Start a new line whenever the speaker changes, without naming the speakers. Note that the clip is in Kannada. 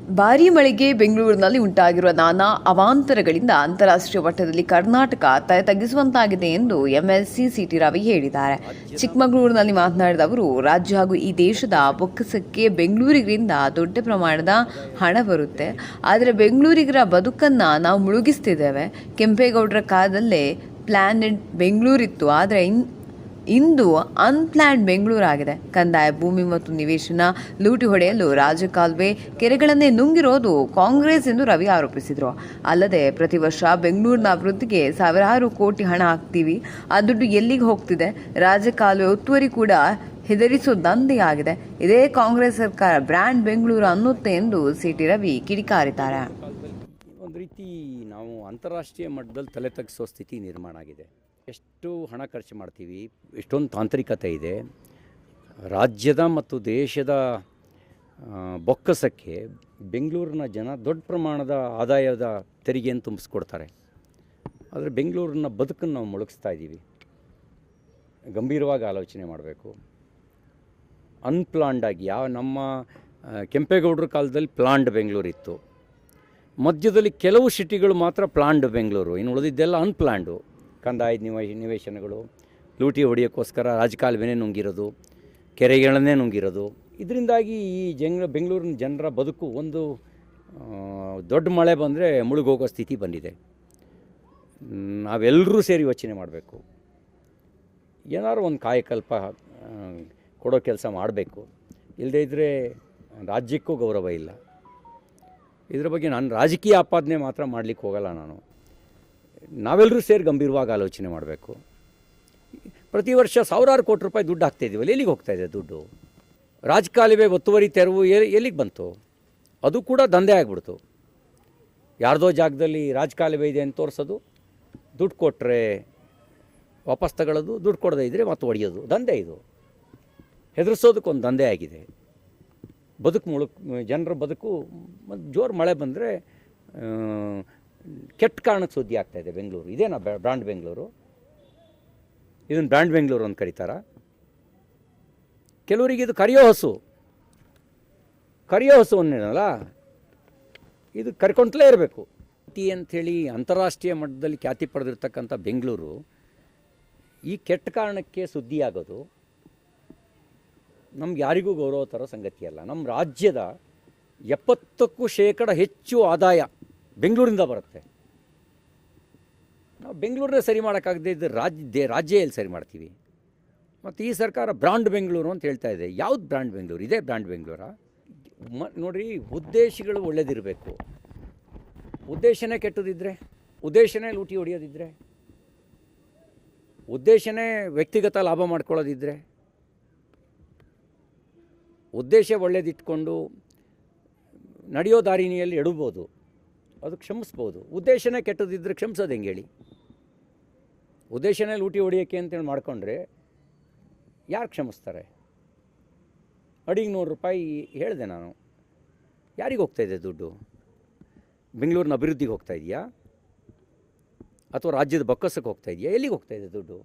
ಭಾರೀ ಮಳೆಗೆ ಬೆಂಗಳೂರಿನಲ್ಲಿ ಉಂಟಾಗಿರುವ ನಾನಾ ಅವಾಂತರಗಳಿಂದ ಅಂತಾರಾಷ್ಟ್ರೀಯ ಮಟ್ಟದಲ್ಲಿ ಕರ್ನಾಟಕ ತಗ್ಗಿಸುವಂತಾಗಿದೆ ಎಂದು ಎಂಎಲ್ಸಿ ಸಿಟಿ ರವಿ ಹೇಳಿದ್ದಾರೆ. ಚಿಕ್ಕಮಗಳೂರಿನಲ್ಲಿ ಮಾತನಾಡಿದ ಅವರು, ರಾಜ್ಯ ಹಾಗೂ ಈ ದೇಶದ ಬೊಕ್ಕಸಕ್ಕೆ ಬೆಂಗಳೂರಿಗರಿಂದ ದೊಡ್ಡ ಪ್ರಮಾಣದ ಹಣ ಬರುತ್ತೆ. ಆದರೆ ಬೆಂಗಳೂರಿಗರ ಬದುಕನ್ನು ನಾವು ಮುಳುಗಿಸ್ತಿದ್ದೇವೆ. ಕೆಂಪೇಗೌಡರ ಕಾಲದಲ್ಲೇ ಪ್ಲಾನೆಡ್ ಬೆಂಗಳೂರಿತ್ತು, ಆದರೆ ಇಂದು ಅನ್ಪ್ಲಾನ್ಡ್ ಬೆಂಗಳೂರಾಗಿದೆ. ಕಂದಾಯ ಭೂಮಿ ಮತ್ತು ನಿವೇಶನ ಲೂಟಿ ಹೊಡೆಯಲು ರಾಜಕಾಲುವೆ ಕೆರೆಗಳನ್ನೇ ನುಂಗಿರೋದು ಕಾಂಗ್ರೆಸ್ ಎಂದು ರವಿ ಆರೋಪಿಸಿದರು. ಅಲ್ಲದೆ ಪ್ರತಿ ವರ್ಷ ಬೆಂಗಳೂರಿನ ಅಭಿವೃದ್ಧಿಗೆ ಸಾವಿರಾರು ಕೋಟಿ ಹಣ ಹಾಕ್ತೀವಿ, ಆ ದುಡ್ಡು ಎಲ್ಲಿಗೆ ಹೋಗ್ತಿದೆ? ರಾಜಕಾಲುವೆ ಒತ್ತುವರಿ ಕೂಡ ಹೆದರಿಸೋ ದಂಧೆಯಾಗಿದೆ. ಇದೇ ಕಾಂಗ್ರೆಸ್ ಸರ್ಕಾರ ಬ್ರ್ಯಾಂಡ್ ಬೆಂಗಳೂರು ಅನ್ನುತ್ತೆ ಎಂದು ಸಿಟಿ ರವಿ ಕಿಡಿಕಾರಿದ್ದಾರೆ.
ಒಂದು ರೀತಿ ನಾವು ಅಂತಾರಾಷ್ಟ್ರೀಯ ಮಟ್ಟದಲ್ಲಿ ತಲೆ ತಗ್ಗಿಸೋ ಸ್ಥಿತಿ ನಿರ್ಮಾಣ ಆಗಿದೆ. ಎಷ್ಟು ಹಣ ಖರ್ಚು ಮಾಡ್ತೀವಿ, ಎಷ್ಟೊಂದು ತಾಂತ್ರಿಕತೆ ಇದೆ. ರಾಜ್ಯದ ಮತ್ತು ದೇಶದ ಬೊಕ್ಕಸಕ್ಕೆ ಬೆಂಗಳೂರಿನ ಜನ ದೊಡ್ಡ ಪ್ರಮಾಣದ ಆದಾಯದ ತೆರಿಗೆಯನ್ನು ತುಂಬಿಸ್ಕೊಡ್ತಾರೆ. ಆದರೆ ಬೆಂಗಳೂರಿನ ಬದುಕನ್ನು ನಾವು ಮುಳುಗಿಸ್ತಾ ಇದ್ದೀವಿ. ಗಂಭೀರವಾಗಿ ಆಲೋಚನೆ ಮಾಡಬೇಕು. ಅನ್ಪ್ಲಾನ್ಡಾಗಿ ನಮ್ಮ ಕೆಂಪೇಗೌಡರ ಕಾಲದಲ್ಲಿ ಪ್ಲಾನ್ಡ್ ಬೆಂಗಳೂರಿತ್ತು. ಮಧ್ಯದಲ್ಲಿ ಕೆಲವು ಸಿಟಿಗಳು ಮಾತ್ರ ಪ್ಲಾನ್ಡ್ ಬೆಂಗಳೂರು, ಇನ್ನು ಉಳಿದಿದ್ದೆಲ್ಲ ಅನ್ಪ್ಲಾನ್ಡು. ಕಂದಾಯದ ನಿವೇಶನಗಳು ಲೂಟಿ ಹೊಡೆಯೋಕ್ಕೋಸ್ಕರ ರಾಜಕಾಲುವೆನೇ ನುಂಗಿರೋದು, ಕೆರೆಗಳನ್ನೇ ನುಂಗಿರೋದು. ಇದರಿಂದಾಗಿ ಈ ಬೆಂಗಳೂರಿನ ಜನರ ಬದುಕು ಒಂದು ದೊಡ್ಡ ಮಳೆ ಬಂದರೆ ಮುಳುಗೋಗೋ ಸ್ಥಿತಿ ಬಂದಿದೆ. ನಾವೆಲ್ಲರೂ ಸೇರಿ ಯೋಚನೆ ಮಾಡಬೇಕು. ಏನಾದ್ರು ಒಂದು ಕಾಯಕಲ್ಪ ಕೊಡೋ ಕೆಲಸ ಮಾಡಬೇಕು. ಇಲ್ಲದೇ ಇದ್ದರೆ ರಾಜ್ಯಕ್ಕೂ ಗೌರವ ಇಲ್ಲ. ಇದರ ಬಗ್ಗೆ ನಾನು ರಾಜಕೀಯ ಆಪಾದನೆ ಮಾತ್ರ ಮಾಡಲಿಕ್ಕೆ ಹೋಗಲ್ಲ. ನಾವೆಲ್ಲರೂ ಸೇರಿ ಗಂಭೀರವಾಗಿ ಆಲೋಚನೆ ಮಾಡಬೇಕು. ಪ್ರತಿ ವರ್ಷ ಸಾವಿರಾರು ಕೋಟಿ ರೂಪಾಯಿ ದುಡ್ಡು ಹಾಕ್ತಾಯಿದ್ದೀವಲ್ಲ, ಎಲ್ಲಿಗೆ ಹೋಗ್ತಾಯಿದೆ ದುಡ್ಡು? ರಾಜಕಾಲುವೆ ಒತ್ತುವರಿ ತೆರವು ಎಲ್ಲಿಗೆ ಬಂತು? ಅದು ಕೂಡ ದಂಧೆ ಆಗಿಬಿಡ್ತು. ಯಾರ್ದೋ ಜಾಗದಲ್ಲಿ ರಾಜಕಾಲುವೆ ಇದೆ ಅಂತ ತೋರಿಸೋದು, ದುಡ್ಡು ಕೊಟ್ಟರೆ ವಾಪಸ್ ತಗೊಳ್ಳೋದು, ದುಡ್ಡು ಕೊಡದೇ ಇದ್ದರೆ ಮತ್ತೆ ಹೊಡೆಯೋದು. ದಂಧೆ ಇದು. ಹೆದರಿಸೋದಕ್ಕೊಂದು ದಂಧೆ ಆಗಿದೆ. ಜನರ ಬದುಕು ಜೋರು ಮಳೆ ಬಂದರೆ ಕೆಟ್ಟ ಕಾರಣಕ್ಕೆ ಸುದ್ದಿ ಆಗ್ತಾಯಿದೆ ಬೆಂಗಳೂರು. ಇದೇನಾ ಬ್ರ್ಯಾಂಡ್ ಬೆಂಗಳೂರು? ಇದನ್ನು ಬ್ರ್ಯಾಂಡ್ ಬೆಂಗಳೂರು ಅಂತ ಕರೀತಾರ? ಕೆಲವರಿಗೆ ಇದು ಕರಿಯೋ ಹಸು ಅನ್ನೇನಲ್ಲ, ಇದು ಕರ್ಕೊಂತಲೇ ಇರಬೇಕು ಅಂಥೇಳಿ ಅಂತಾರಾಷ್ಟ್ರೀಯ ಮಟ್ಟದಲ್ಲಿ ಖ್ಯಾತಿ ಪಡೆದಿರ್ತಕ್ಕಂಥ ಬೆಂಗಳೂರು ಈ ಕೆಟ್ಟ ಕಾರಣಕ್ಕೆ ಸುದ್ದಿ ಆಗೋದು ನಮ್ಗೆ ಯಾರಿಗೂ ಗೌರವ ತರೋ ಸಂಗತಿಯಲ್ಲ. ನಮ್ಮ ರಾಜ್ಯದ 70% ಹೆಚ್ಚು ಆದಾಯ ಬೆಂಗಳೂರಿಂದ ಬರುತ್ತೆ. ನಾವು ಬೆಂಗಳೂರನ್ನೇ ಸರಿ ಮಾಡೋಕ್ಕಾಗದೇ ಇದ್ದರೆ ರಾಜ್ಯ ಎಲ್ಲಿ ಸರಿ ಮಾಡ್ತೀವಿ? ಮತ್ತು ಈ ಸರ್ಕಾರ ಬ್ರ್ಯಾಂಡ್ ಬೆಂಗಳೂರು ಅಂತ ಹೇಳ್ತಾ ಇದೆ. ಯಾವ್ದು ಬ್ರ್ಯಾಂಡ್ ಬೆಂಗಳೂರು? ಇದೇ ಬ್ರ್ಯಾಂಡ್ ಬೆಂಗಳೂರಾ? ನೋಡಿರಿ, ಉದ್ದೇಶಗಳು ಒಳ್ಳೆಯದಿರಬೇಕು. ಉದ್ದೇಶನೇ ಕೆಟ್ಟದಿದ್ದರೆ, ಉದ್ದೇಶನೇ ಲೂಟಿ ಹೊಡೆಯೋದಿದ್ದರೆ, ಉದ್ದೇಶನೇ ವ್ಯಕ್ತಿಗತ ಲಾಭ ಮಾಡ್ಕೊಳ್ಳೋದಿದ್ದರೆ, ಉದ್ದೇಶ ಒಳ್ಳೇದಿಟ್ಕೊಂಡು ನಡೆಯೋ ದಾರಿನಿಯಲ್ಲಿ ಎಡಬೋದು, ಅದು ಕ್ಷಮಿಸ್ಬೋದು. ಉದ್ದೇಶನೇ ಕೆಟ್ಟದಿದ್ದರೆ ಕ್ಷಮಿಸೋದು ಹೆಂಗೆ ಹೇಳಿ? ಉದ್ದೇಶನೇ ಲೂಟಿ ಹೊಡಿಯೋಕ್ಕೆ ಅಂತೇಳಿ ಮಾಡ್ಕೊಂಡ್ರೆ ಯಾರು ಕ್ಷಮಿಸ್ತಾರೆ? ಅಡಿಗೆ ₹100 ಹೇಳಿದೆ ನಾನು. ಯಾರಿಗೆ ಹೋಗ್ತಾಯಿದೆ ದುಡ್ಡು? ಬೆಂಗಳೂರಿನ ಅಭಿವೃದ್ಧಿಗೆ ಹೋಗ್ತಾ ಇದೆಯಾ ಅಥವಾ ರಾಜ್ಯದ ಬೊಕ್ಕಸಕ್ಕೆ ಹೋಗ್ತಾ ಇದೆಯಾ? ಎಲ್ಲಿಗೆ ಹೋಗ್ತಾಯಿದೆ ದುಡ್ಡು?